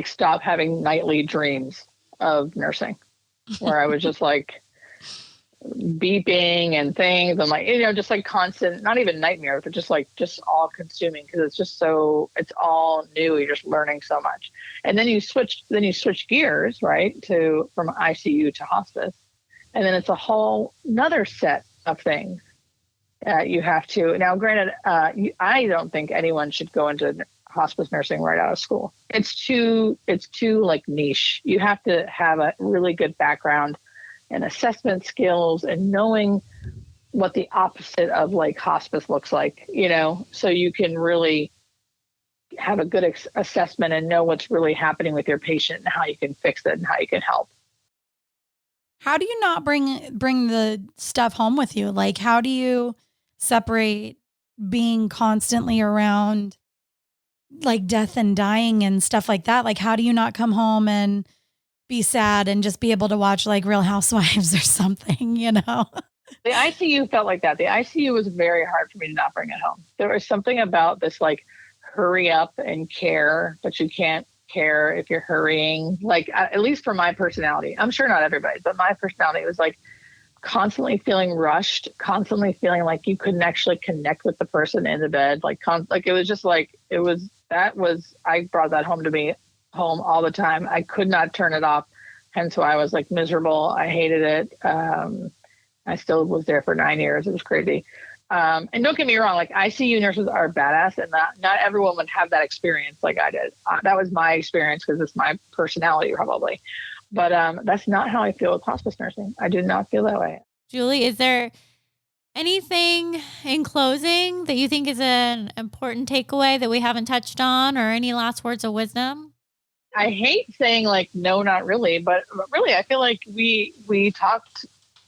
stop having nightly dreams of nursing where I was just beeping and things. I'm just constant, not even nightmares, but just all consuming because it's all new. You're just learning so much. And then you switch gears, right, from ICU to hospice. And then it's a whole another set of things that you have to. Now, granted, I don't think anyone should go into hospice nursing right out of school. It's too niche. You have to have a really good background and assessment skills and knowing what the opposite of hospice looks like, so you can really have a good assessment and know what's really happening with your patient and how you can fix it and how you can help. How do you not bring the stuff home with you? Like, how do you separate being constantly around like death and dying and stuff like that? Like, how do you not come home and be sad and just be able to watch like Real Housewives or something, you know? The ICU felt like that. The ICU was very hard for me to not bring it home. There was something about this, like, hurry up and care, but you can't care if you're hurrying. Like, at least for my personality, I'm sure not everybody, but my personality was like constantly feeling rushed, constantly feeling like you couldn't actually connect with the person in the bed. Like it was just like, I brought that home to me all the time. I could not turn it off. Hence why I was like miserable. I hated it. I still was there for 9 years. It was crazy. And don't get me wrong, like ICU nurses are badass, and not everyone would have that experience like I did. That was my experience because it's my personality probably. But that's not how I feel with hospice nursing. I do not feel that way. Julie, is there anything in closing that you think is an important takeaway that we haven't touched on, or any last words of wisdom? I hate saying like, no, not really, but really, I feel like we talked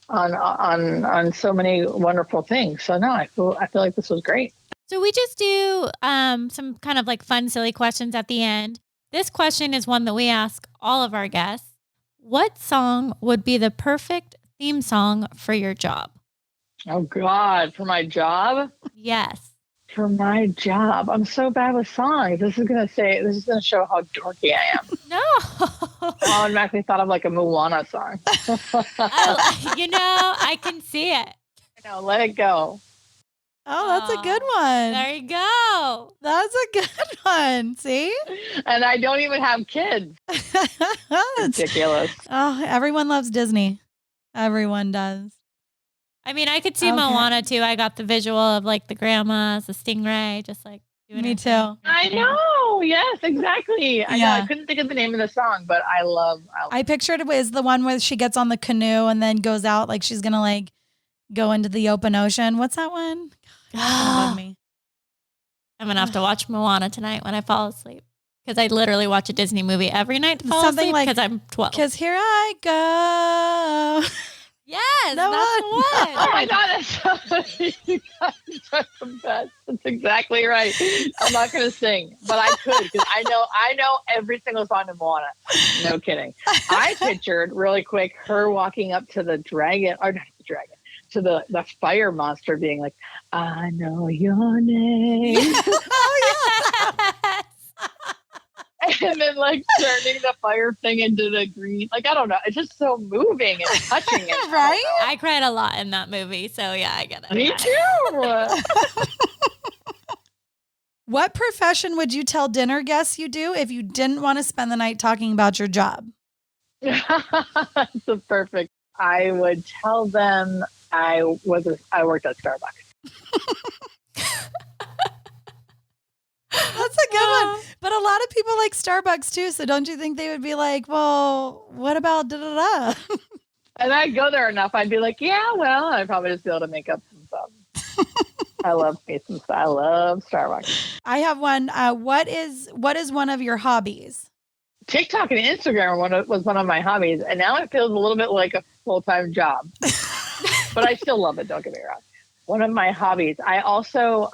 on so many wonderful things. So no, I feel like this was great. So we just do some kind of like fun, silly questions at the end. This question is one that we ask all of our guests. What song would be the perfect theme song for your job? Oh God, for my job? Yes. For my job. I'm so bad with songs. This is going to show how dorky I am. No. I automatically thought of like a Moana song. I can see it. Let it go. Oh, that's a good one. There you go. That's a good one. See? And I don't even have kids. Ridiculous. Oh, everyone loves Disney. Everyone does. I mean, I could see Moana too. I got the visual of like the grandmas, the stingray, just like doing Me her too. thing. I know. Yes, exactly. I know. I couldn't think of the name of the song, but I pictured it was the one where she gets on the canoe and then goes out like she's going to like go into the open ocean. What's that one? God, me. I'm going to have to watch Moana tonight when I fall asleep. Because I literally watch a Disney movie every night to fall asleep because I'm 12. Because here I go. Yes, no that's the one. Oh my God, you guys are the best. That's exactly right. I'm not going to sing, but I could because I know every single song in Moana. No kidding. I pictured really quick her walking up to the dragon, or not the dragon, to the fire monster being like, I know your name. Oh, yeah. And then like turning the fire thing into the green. Like, I don't know. It's just so moving and touching it. Right? I cried a lot in that movie. So yeah, I get it. Me too. What profession would you tell dinner guests you do if you didn't want to spend the night talking about your job? That's a perfect. I would tell them I worked at Starbucks. That's a good one. But a lot of people like Starbucks too. So don't you think they would be like, well, what about da-da-da? And I'd go there enough. I'd be like, yeah, well, I'd probably just be able to make up some stuff. I love Starbucks. I have one. What is one of your hobbies? TikTok and Instagram was one of my hobbies. And now it feels a little bit like a full-time job. But I still love it. Don't get me wrong. One of my hobbies. I also...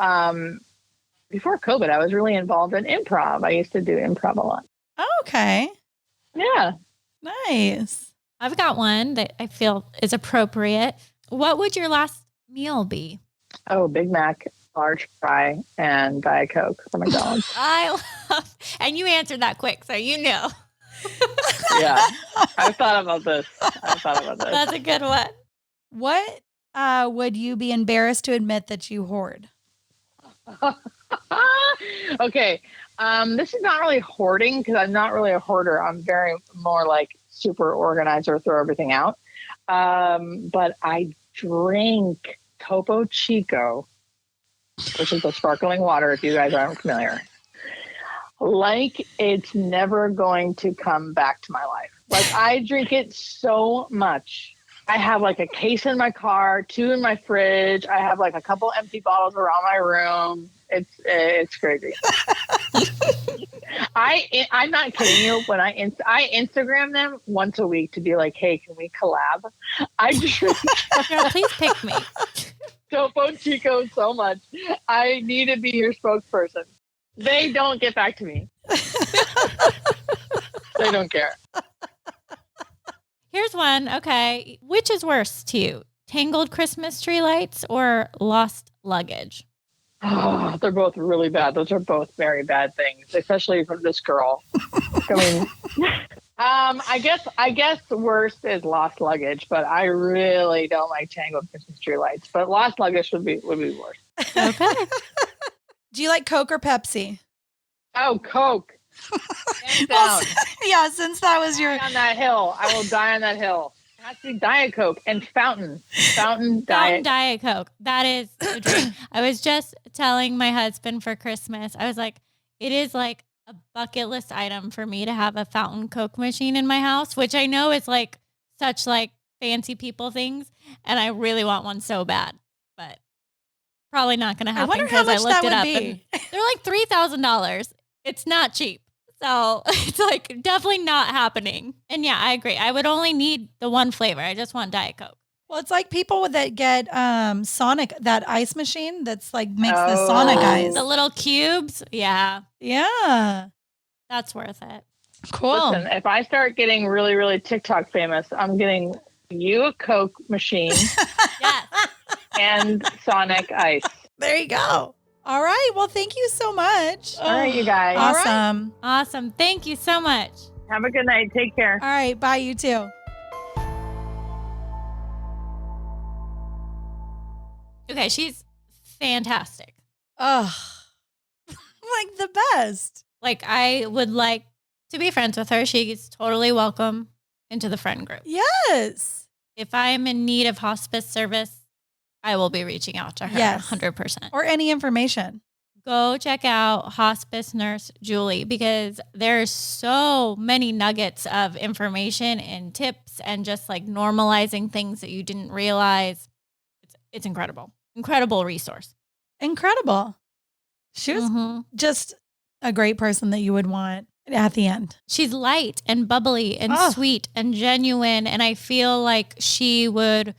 before COVID, I was really involved in improv. I used to do improv a lot. Oh, okay. Yeah. Nice. I've got one that I feel is appropriate. What would your last meal be? Oh, Big Mac, large fry, and Diet Coke from McDonald's. And you answered that quick, so you know. Yeah. I thought about this. That's a good one. What would you be embarrassed to admit that you hoard? Okay. This is not really hoarding because I'm not really a hoarder. I'm very more like super organizer, throw everything out. But I drink Topo Chico, which is the sparkling water, if you guys aren't familiar. Like it's never going to come back to my life. Like I drink it so much. I have like a case in my car, 2 in my fridge. I have like a couple empty bottles around my room. It's crazy. I'm not kidding you. When I Instagram them once a week to be like, hey, can we collab? I just Girl, please pick me. Topo Chico so much. I need to be your spokesperson. They don't get back to me. They don't care. Here's one. Okay. Which is worse to you? Tangled Christmas tree lights or lost luggage? Oh, they're both really bad. Those are both very bad things, especially from this girl. I mean, I guess worst is lost luggage, but I really don't like tangled Christmas tree lights. But lost luggage would be worse. Okay. Do you like Coke or Pepsi? Oh, Coke. Hands Well, down. yeah, since that was your Die on that hill. I will die on that hill. It has to be Diet Coke and Fountain Diet Coke. That is a dream. I was just telling my husband for Christmas, I was like, it is like a bucket list item for me to have a fountain Coke machine in my house, which I know is like such like fancy people things. And I really want one so bad, but probably not going to happen because I looked it up and they're like $3,000. It's not cheap. So it's like definitely not happening. And yeah, I agree. I would only need the one flavor. I just want Diet Coke. Well, it's like people that get Sonic, that ice machine that's like makes the Sonic ice. The little cubes. Yeah. Yeah. That's worth it. Cool. Listen, if I start getting really, really TikTok famous, I'm getting you a Coke machine Yes. and Sonic ice. There you go. All right. Well, thank you so much. All right, you guys. Awesome. Awesome. Thank you so much. Have a good night. Take care. All right. Bye, you too. Okay, she's fantastic. Oh, like the best. Like, I would like to be friends with her. She's totally welcome into the friend group. Yes. If I'm in need of hospice service, I will be reaching out to her. Yes. 100%. Or any information. Go check out Hospice Nurse Julie because there's so many nuggets of information and tips and just like normalizing things that you didn't realize. It's incredible. Incredible resource. Incredible. She was just a great person that you would want at the end. She's light and bubbly and sweet and genuine. And I feel like she would,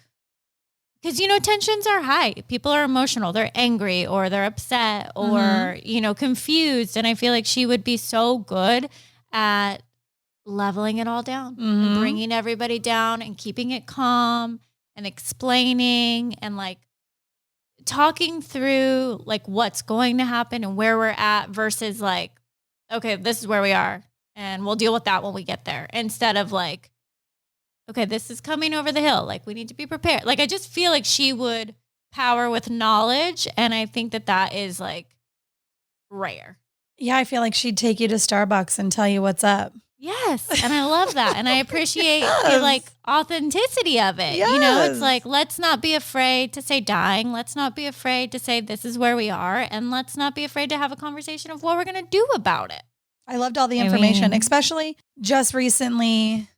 because, you know, tensions are high. People are emotional. They're angry or they're upset or, you know, confused. And I feel like she would be so good at leveling it all down and bringing everybody down and keeping it calm and explaining and like talking through like what's going to happen and where we're at versus like, okay, this is where we are and we'll deal with that when we get there. Instead of like, okay, this is coming over the hill. Like we need to be prepared. Like I just feel like she would power with knowledge. And I think that that is like rare. Yeah, I feel like she'd take you to Starbucks and tell you what's up. Yes. And I love that. And I appreciate the like authenticity of it. You know, it's like, let's not be afraid to say dying. Let's not be afraid to say this is where we are. And let's not be afraid to have a conversation of what we're going to do about it. I loved all the information, especially just recently,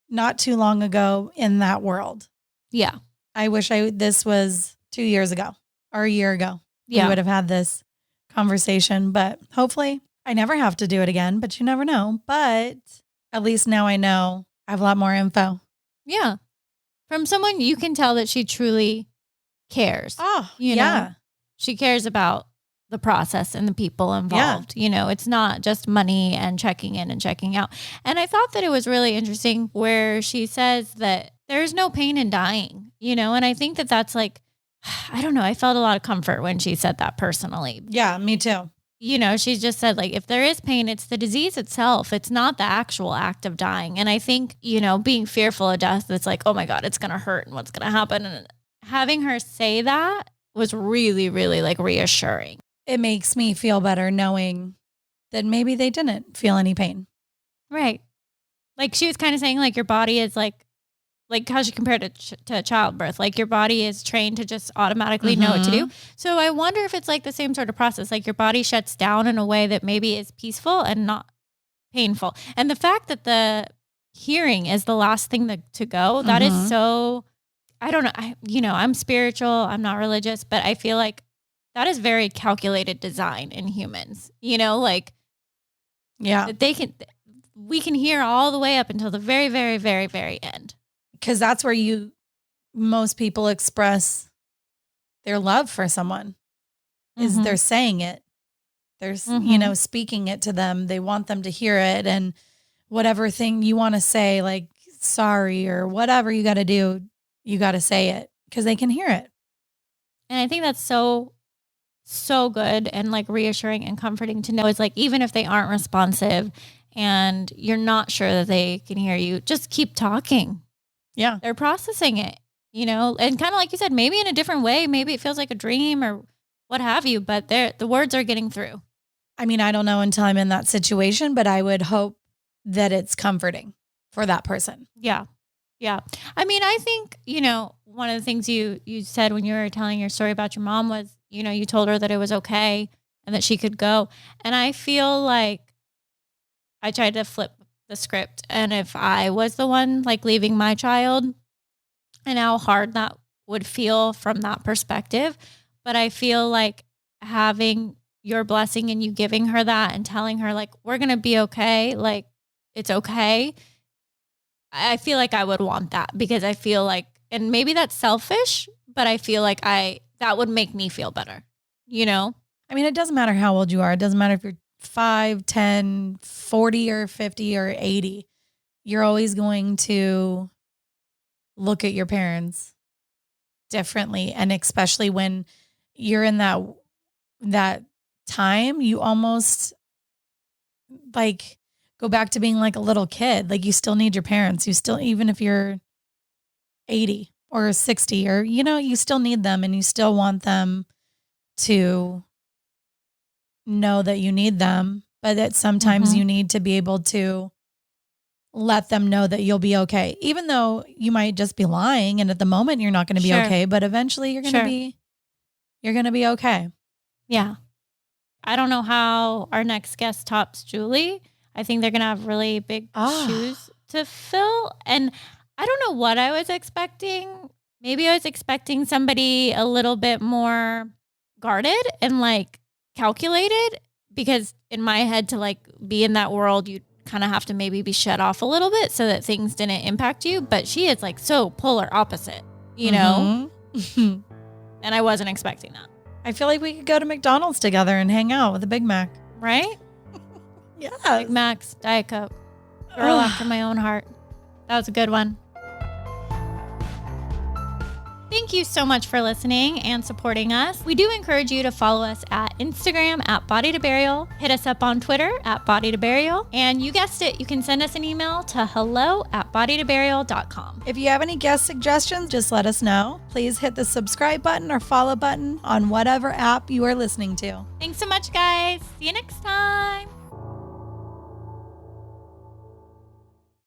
not too long ago in that world. Yeah. I wish this was 2 years ago or a year ago. Yeah. We would have had this conversation, but hopefully I never have to do it again, but you never know. But at least now I know I have a lot more info. Yeah. From someone you can tell that she truly cares. Oh, you know, she cares about the process and the people involved. You know, it's not just money and checking in and checking out. And I thought that it was really interesting where she says that there's no pain in dying, you know, and I think that that's like, I don't know. I felt a lot of comfort when she said that personally. Yeah, me too. You know, she just said like, if there is pain, it's the disease itself. It's not the actual act of dying. And I think, you know, being fearful of death, it's like, oh my God, it's going to hurt and what's going to happen. And having her say that was really, really like reassuring. It makes me feel better knowing that maybe they didn't feel any pain. Right. Like she was kind of saying like your body is like how she compared it to childbirth. Like your body is trained to just automatically know what to do. So I wonder if it's like the same sort of process. Like your body shuts down in a way that maybe is peaceful and not painful. And the fact that the hearing is the last thing to go, that is so, I don't know. I'm spiritual. I'm not religious, but I feel like that is very calculated design in humans. You know, like Yeah. That we can hear all the way up until the very, very, very, very end. Because that's where most people express their love for someone is they're saying it. They're, speaking it to them. They want them to hear it. And whatever thing you want to say, like sorry or whatever you got to do, you got to say it because they can hear it. And I think that's so good and like reassuring and comforting to know. It's like, even if they aren't responsive and you're not sure that they can hear you, just keep talking. Yeah. They're processing it, and kind of like you said, maybe in a different way, maybe it feels like a dream or what have you, but the words are getting through. I mean, I don't know until I'm in that situation, but I would hope that it's comforting for that person. Yeah. Yeah. I mean, I think, one of the things you said when you were telling your story about your mom was, you told her that it was okay and that she could go. And I feel like I tried to flip the script. And if I was the one like leaving my child, and how hard that would feel from that perspective. But I feel like having your blessing and you giving her that and telling her like, we're going to be okay. Like, it's okay. I feel like I would want that because I feel like, and maybe that's selfish, but I feel like that would make me feel better, I mean, it doesn't matter how old you are. It doesn't matter if you're 5, 10, 40 or 50 or 80. You're always going to look at your parents differently. And especially when you're in that time, you almost like go back to being like a little kid. Like you still need your parents. You still, even if you're 80 or 60 or, you still need them and you still want them to know that you need them, but that sometimes you need to be able to let them know that you'll be okay, even though you might just be lying. And at the moment you're not going to be okay, but eventually you're going to be okay. Yeah. I don't know how our next guest tops Julie. I think they're going to have really big shoes to fill. And I don't know what I was expecting. Maybe I was expecting somebody a little bit more guarded and like calculated, because in my head to like be in that world, you kind of have to maybe be shut off a little bit so that things didn't impact you. But she is like so polar opposite, and I wasn't expecting that. I feel like we could go to McDonald's together and hang out with a Big Mac. Right? Yeah. Big Mac's, Diet Coke. Girl after my own heart. That was a good one. Thank you so much for listening and supporting us. We do encourage you to follow us at Instagram at Body to Burial. Hit us up on Twitter at Body to Burial. And you guessed it, you can send us an email to hello@bodytoburial.com. If you have any guest suggestions, just let us know. Please hit the subscribe button or follow button on whatever app you are listening to. Thanks so much, guys. See you next time.